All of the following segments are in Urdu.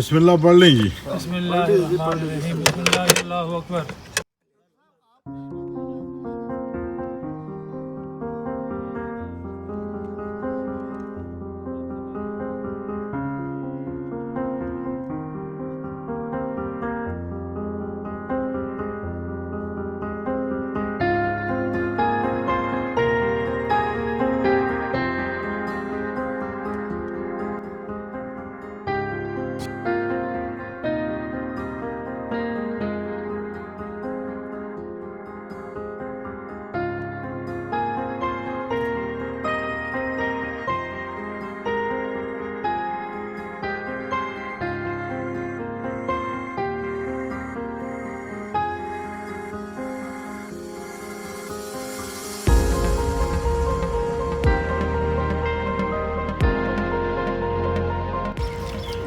بسم اللہ پڑھ لیں جی. بسم اللہ الرحمن الرحیم. بسم اللہ اللہ اکبر.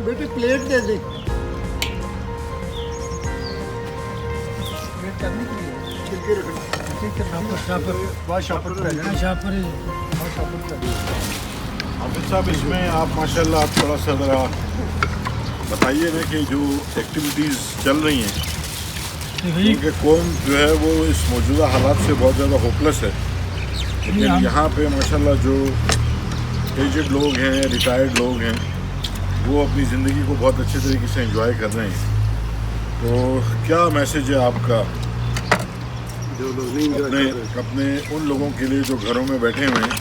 بیٹے پلیٹ دے دے. پلیٹ کرنی کے لیے چھلکے رکھنا. شاپر حافظ صاحب اس میں آپ ماشاء اللہ آپ تھوڑا سا ذرا بتائیے نا کہ جو ایکٹیویٹیز چل رہی ہیں کیونکہ قوم جو ہے وہ اس موجودہ حالات سے بہت زیادہ ہوپلس ہے، لیکن یہاں پہ ماشاء اللہ جو ایجڈ لوگ ہیں، ریٹائرڈ لوگ ہیں، وہ اپنی زندگی کو بہت اچھے طریقے سے انجوائے کر رہے ہیں. تو کیا میسیج ہے آپ کا اپنے ان لوگوں کے لیے جو گھروں میں بیٹھے ہوئے ہیں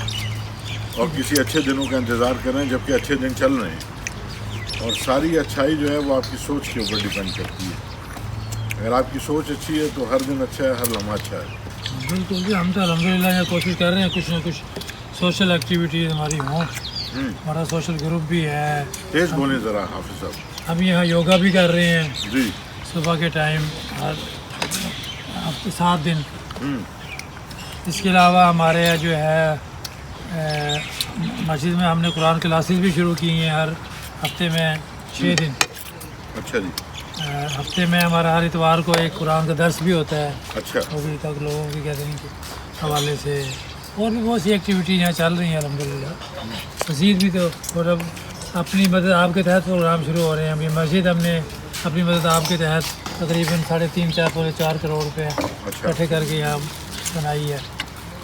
اور کسی اچھے دنوں کا انتظار کر رہے ہیں جبکہ اچھے دن چل رہے ہیں، اور ساری اچھائی جو ہے وہ آپ کی سوچ کے اوپر ڈیپینڈ کرتی ہے. اگر آپ کی سوچ اچھی ہے تو ہر دن اچھا ہے، ہر لمحہ اچھا ہے. بالکل جی، ہم تو الحمدللہ یہ کوشش کر رہے ہیں کچھ نہ کچھ سوشل ایکٹیویٹیز ہماری ہوں. ہمارا سوشل گروپ بھی ہے. تیز بولیں ذرا حافظ صاحب. ہم یہاں یوگا بھی کر رہے ہیں جی صبح کے ٹائم ہر ہفتے 7 دن. اس کے علاوہ ہمارے یہاں جو ہے مسجد میں ہم نے قرآن کلاسز بھی شروع کی ہیں ہر ہفتے میں 6 دن. اچھا جی. ہفتے میں ہمارا ہر اتوار کو ایک قرآن کا درس بھی ہوتا ہے. اچھا. وہ بھی تک لوگوں کی کہتے ہیں کہ حوالے سے اور بھی بہت سی ایکٹیویٹیز یہاں چل رہی ہیں الحمدللہ. مزید بھی تو مطلب اپنی مدد آپ کے تحت پروگرام شروع ہو رہے ہیں. ابھی مسجد ہم نے اپنی مدد آپ کے تحت تقریباً 3.5-4 کروڑ روپے اکٹھے کر کے یہاں بنائی ہے.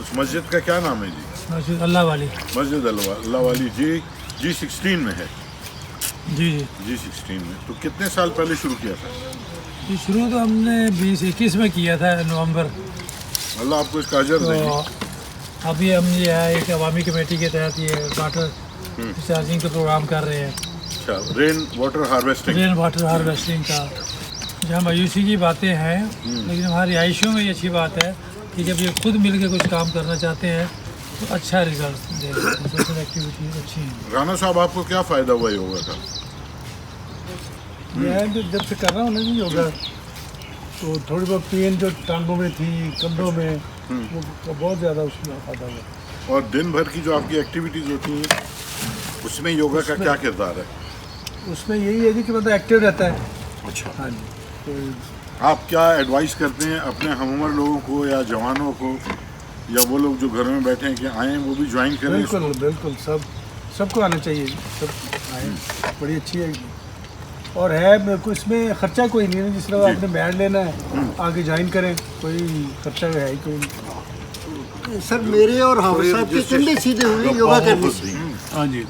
اس مسجد کا کیا نام ہے جی؟ مسجد اللہ والی. مسجد اللہ والی جی 16 میں ہے. جی جی جی 16 میں. تو کتنے سال پہلے شروع کیا تھا؟ جی شروع تو ہم نے 2021 میں کیا تھا نومبر. اللہ آپ کو اس کا اجر دے. تو ابھی ہم یہ ہے ایک عوامی کمیٹی کے تحت یہ واٹر ریچارجنگ کا پروگرام کر رہے ہیں. اچھا. رین واٹر ہارویسٹنگ کا جہاں مایوسی کی باتیں ہیں، لیکن ہماری رہائشوں میں یہ اچھی بات ہے کہ جب یہ خود مل کے کچھ کام کرنا چاہتے ہیں تو اچھا رزلٹ دے رہے ہیں. سوشل ایکٹیویٹیز اچھی ہیں. رانا صاحب آپ کو کیا فائدہ ہوا یوگا کا؟ میں جب سے کر رہا ہوں نا جی یوگا، تو تھوڑی بہت پین جو ٹانگوں میں تھی، کندھوں میں، وہ بہت زیادہ اس میں فائدہ ہوا. اور دن بھر کی جو آپ کی ایکٹیویٹیز ہوتی ہیں اس میں یوگا کا کیا کردار ہے؟ اس میں یہی ہے جی کہ بندہ ایکٹیو رہتا ہے. اچھا. ہاں جی. تو آپ کیا ایڈوائز کرتے ہیں اپنے ہم عمر لوگوں کو یا جوانوں کو یا وہ لوگ جو گھروں میں بیٹھے ہیں کہ آئیں وہ بھی جوائن کریں؟ بالکل بالکل سب کو آنا چاہیے. سب آئیں، بڑی اچھی ہے. اور ہے اس میں خرچہ کوئی نہیں ہے. جس طرح آپ نے بیڈ لینا ہے آگے جوائن کریں، کوئی خرچہ ہے ہی کوئی نہیں. سر میرے اور حافظ صاحب کے کندھے سیدھے ہوئے یوگا کرنے سے. ہاں جی.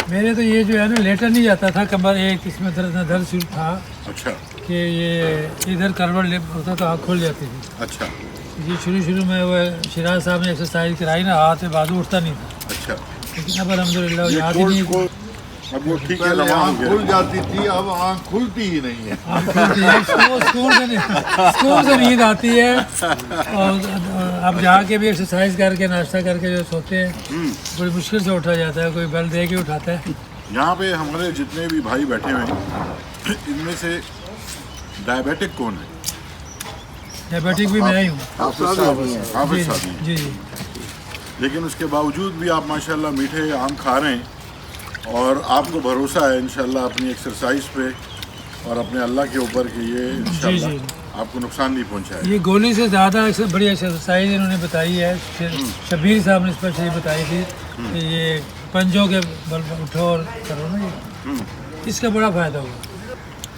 میرے تو یہ جو ہے نا لیٹر نہیں جاتا تھا، کمر ایک اس میں درد شروع تھا اچھا. کہ یہ ادھر کروٹ ہوتا تو آنکھ کھل جاتی تھی. اچھا. جی شروع میں وہ شراز صاحب نے ایکسرسائز کرائی نا، ہاتھ میں بازو اٹھتا نہیں تھا. اچا. لیکن اب الحمدللہ یاد ہی نہیں. اب وہ ٹھیک ہے. آنکھ کھل جاتی تھی، اب آنکھ کھلتی ہی نہیں ہے. سکون سے نیند آتی ہے. اور اب جا کے بھی ایکسرسائز کر کے ناشتہ کر کے جو سوتے ہیں بڑی مشکل سے اٹھا جاتا ہے. کوئی بیل دے کے اٹھاتا ہے. یہاں پہ ہمارے جتنے بھی بھائی بیٹھے ہوئے ہیں ان میں سے ڈائبیٹک کون ہے؟ ڈائبیٹک بھی میں ہی ہوں. حافظ صاحب ہیں. جی جی. لیکن اس کے باوجود بھی آپ ماشاءاللہ میٹھے آم کھا رہے ہیں اور آپ کو بھروسہ ہے انشاءاللہ اپنی ایکسرسائز پہ اور اپنے اللہ کے اوپر کہ یہ انشاءاللہ آپ کو نقصان نہیں پہنچائے. یہ گولی سے زیادہ بڑی ایکسرسائز انہوں نے بتائی ہے. شبیر صاحب نے اسپیشلی بتائی تھی کہ یہ پنجوں کے بل اٹھو اور کرو نا، یہ اس کا بڑا فائدہ ہوگا.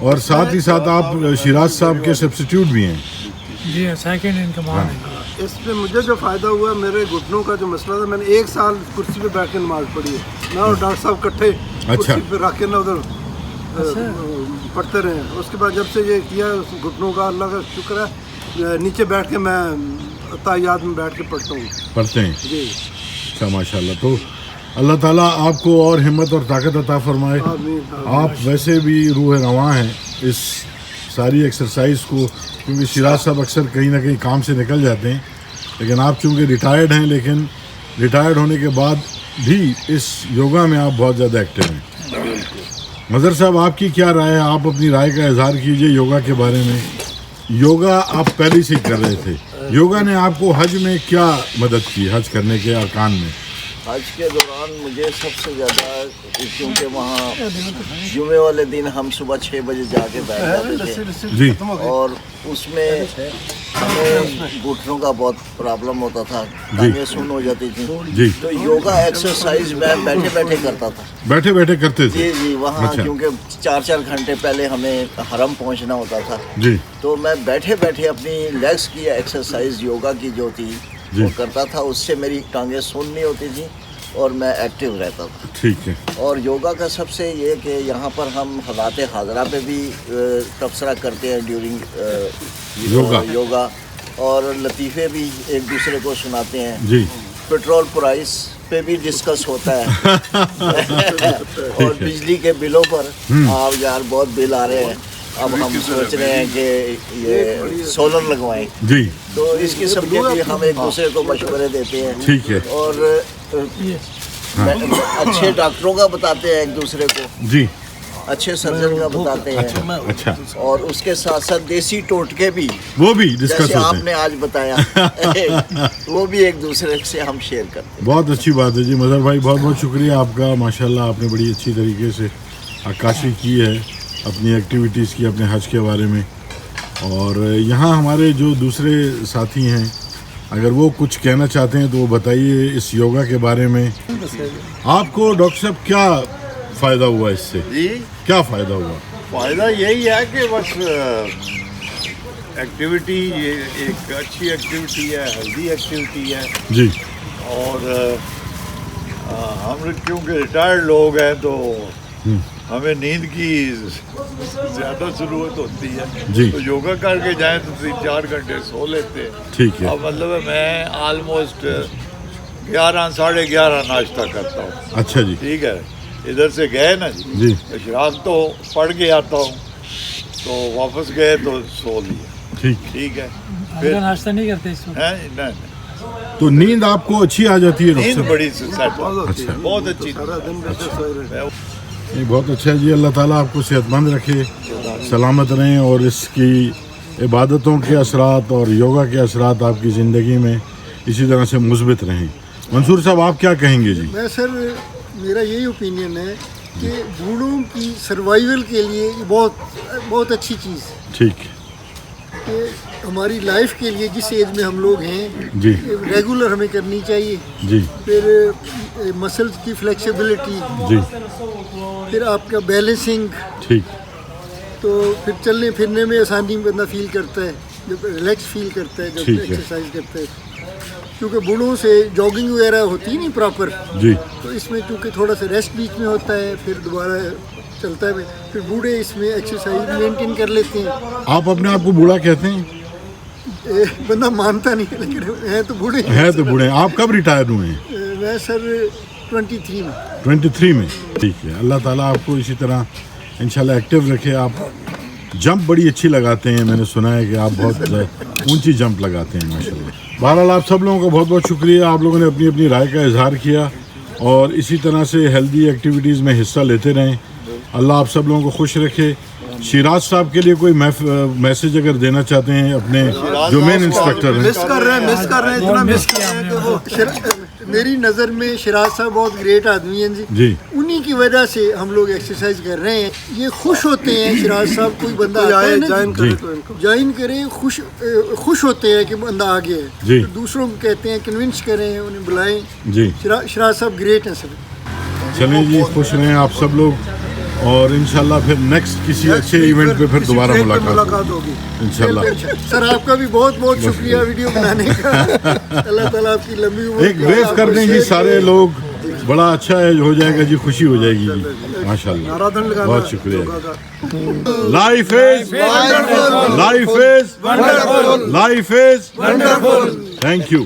اور ساتھ ہی ساتھ آپ شیراز صاحب کے سبسٹیوٹ بھی ہیں. جی ہاں سیکنڈ ان کمان ہے. اس میں مجھے جو فائدہ ہوا میرے گھٹنوں کا جو مسئلہ تھا، میں نے 1 سال کرسی پہ بیٹھ کے نماز پڑھی ہے. میں اور ڈاکٹر صاحب کٹھے کرسی پہ رکھ کے نا ادھر پڑھتے رہے. اس کے بعد جب سے یہ کیا گھٹنوں کا اللہ کا شکر ہے، نیچے بیٹھ کے میں تحیات میں بیٹھ کے پڑھتے ہیں. جی اچھا ماشاء اللہ. تو اللہ تعالیٰ آپ کو اور ہمت اور طاقت عطا فرمائے. آپ ویسے بھی روح رواں ہیں اس ساری ایکسرسائز کو، کیونکہ شیراز صاحب اکثر کہیں نہ کہیں کام سے نکل جاتے ہیں، لیکن آپ چونکہ ریٹائرڈ ہیں، لیکن ریٹائرڈ ہونے کے بعد بھی اس یوگا میں آپ بہت زیادہ ایکٹیو ہیں. مظہر صاحب آپ کی کیا رائے ہے؟ آپ اپنی رائے کا اظہار کیجئے یوگا کے بارے میں. یوگا آپ پہلے سے ہی کر رہے تھے، یوگا نے آپ کو حج میں کیا مدد کی، حج کرنے کے ارکان میں؟ حج کے دوران مجھے سب سے زیادہ، کیونکہ وہاں جمعے والے دن ہم صبح 6 بجے جا کے بیٹھ جاتے تھے جی. اور اس میں ہمیں گھٹنوں کا بہت پرابلم ہوتا تھا، ٹانگیں سن ہو جاتی تھیں. جی. تو یوگا ایکسرسائز میں بیٹھے بیٹھے کرتا تھا. بیٹھے بیٹھے کرتے تھے؟ جی جی. وہاں کیونکہ 4 گھنٹے پہلے ہمیں حرم پہنچنا ہوتا تھا. جی. تو میں بیٹھے بیٹھے اپنی لیگس کی ایکسرسائز یوگا کی جو تھی وہ کرتا تھا. اس سے میری ٹانگیں سن نہیں ہوتی تھیں اور میں ایکٹیو رہتا تھا. ٹھیک ہے. اور یوگا کا سب سے یہ کہ یہاں پر ہم حضرات حاضرہ پہ بھی تبصرہ کرتے ہیں ڈیورنگ یوگا، اور لطیفے بھی ایک دوسرے کو سناتے ہیں. جی. پیٹرول پرائس پہ بھی ڈسکس ہوتا ہے اور بجلی کے بلوں پر آپ یار بہت بل آ رہے ہیں، اب ہم سوچ رہے ہیں کہ یہ سولر لگوائیں. جی. تو اس قسم کے بھی ہم ایک دوسرے کو مشورے دیتے ہیں. ٹھیک ہے. اور اچھے ڈاکٹروں کا بتاتے ہیں ایک دوسرے کو. جی. اچھے سرجن کا بتاتے ہیں. اچھا. اور اس کے ساتھ ساتھ دیسی ٹوٹکے بھی وہ بھی ڈسکس جیسے ہوتے آپ ہیں. نے آج بتایا وہ بھی ایک دوسرے سے ہم شیئر کرتے ہیں. بہت اچھی بات ہے جی. مظہر بھائی بہت بہت شکریہ آپ کا. ماشاءاللہ آپ نے بڑی اچھی طریقے سے عکاسی کی ہے اپنی ایکٹیویٹیز کی، اپنے حج کے بارے میں. اور یہاں ہمارے جو دوسرے ساتھی ہیں، اگر وہ کچھ کہنا چاہتے ہیں تو وہ بتائیے اس یوگا کے بارے میں. آپ کو ڈاکٹر صاحب کیا فائدہ ہوا اس سے؟ جی. کیا فائدہ ہوا؟ فائدہ یہی ہے کہ بس ایکٹیویٹی، یہ ایک اچھی ایکٹیویٹی ہے، ہیلدی ایکٹیویٹی ہے. جی. اور ہم کیونکہ ریٹائرڈ لوگ ہیں تو ہمیں نیند کی زیادہ ضرورت ہوتی ہے. جی. تو یوگا کر کے جائیں تو 3-4 گھنٹے سو لیتے ہیں. ٹھیک ہے. اب مطلب میں آلموسٹ 11-11:30 ناشتہ کرتا ہوں. اچھا جی. ٹھیک ہے. ادھر سے گئے نا جی. اشراق تو پڑھ کے آتا ہوں، تو واپس گئے تو سو لیا. ٹھیک ہے. پھر ناشتہ نہیں کرتے اس وقت؟ نہیں، تو نیند آپ کو اچھی آ جاتی ہے ڈاکٹر نیند صاحب؟ بڑی سیٹ، اچھا. بہت اچھی. بہت اچھا جی. اللہ تعالیٰ آپ کو صحت مند رکھے، سلامت رہیں، اور اس کی عبادتوں کے اثرات اور یوگا کے اثرات آپ کی زندگی میں اسی طرح سے مثبت رہیں. منصور صاحب آپ کیا کہیں گے جی؟ میں سر میرا یہی اوپینین ہے کہ بوڑھوں کی سروائیول کے لیے یہ بہت اچھی چیز ہے. ٹھیک. کہ ہماری لائف کے لیے جس ایج میں ہم لوگ ہیں جی. ریگولر ہمیں کرنی چاہیے. جی. پھر مسلز کی فلیکسیبلٹی، جی. پھر آپ کا بیلنسنگ، ٹھیک. تو پھر چلنے پھرنے میں آسانی بندہ فیل کرتا ہے، جب ریلیکس فیل کرتا ہے جب ٹھیک ہے. ایکسرسائز کرتا ہے. کیونکہ بوڑھوں سے جاگنگ وغیرہ ہوتی نہیں پراپر، جی. تو اس میں چونکہ تھوڑا سا ریسٹ بیچ میں ہوتا ہے، پھر دوبارہ چلتا ہے. پھر بوڑھے اس میں ایکسرسائز مینٹین کر لیتے ہیں. آپ اپنے آپ کو بوڑھا کہتے ہیں؟ بندہ مانتا نہیں لیکن ہیں تو بوڑھے. ہے تو بوڑھے. آپ کب ریٹائر ہوئے ہیں؟ میں سر 23 میں. 23 میں. ٹھیک ہے. اللہ تعالیٰ آپ کو اسی طرح انشاءاللہ ایکٹیو رکھے. آپ جمپ بڑی اچھی لگاتے ہیں، میں نے سنا ہے کہ آپ بہت اونچی جمپ لگاتے ہیں ماشاءاللہ. بہرحال آپ سب لوگوں کا بہت بہت شکریہ. آپ لوگوں نے اپنی اپنی رائے کا اظہار کیا اور اسی طرح سے ہیلدی ایکٹیویٹیز میں حصہ لیتے رہیں. اللہ آپ سب لوگوں کو خوش رکھے. شیراز صاحب کے لیے کوئی میسج اگر دینا چاہتے ہیں اپنے جو مین انسٹرکٹر ہیں؟ مس کر رہے ہیں اتنا مس کیا ہے کہ وہ میری نظر میں شیراز صاحب بہت گریٹ آدمی ہیں جی. انہی کی وجہ سے ہم لوگ ایکسرسائز کر رہے ہیں. یہ خوش ہوتے ہیں شیراز صاحب، کوئی بندہ جوائن کرے، خوش ہوتے ہیں کہ بندہ آگے ہے. جی. دوسروں کو کہتے ہیں کنونس کریں، انہیں بلائیں. جی. شیراز صاحب گریٹ ہیں سر. چلیں جی، خوش رہیں آپ سب لوگ. اور انشاءاللہ پھر نیکسٹ کسی اچھے ایونٹ پہ پھر دوبارہ ملاقات ہوگی انشاءاللہ. سر آپ کا بھی بہت بہت شکریہ ویڈیو بنانے کا. اللہ تعالیٰ آپ کی لمبی عمر ایک ویو کر دیں جی سارے لوگ, بڑا اچھا ہے, ہو جائے گا جی, خوشی ہو جائے گی جی, ماشاءاللہ, بہت شکریہ. Life is life is life is, thank you.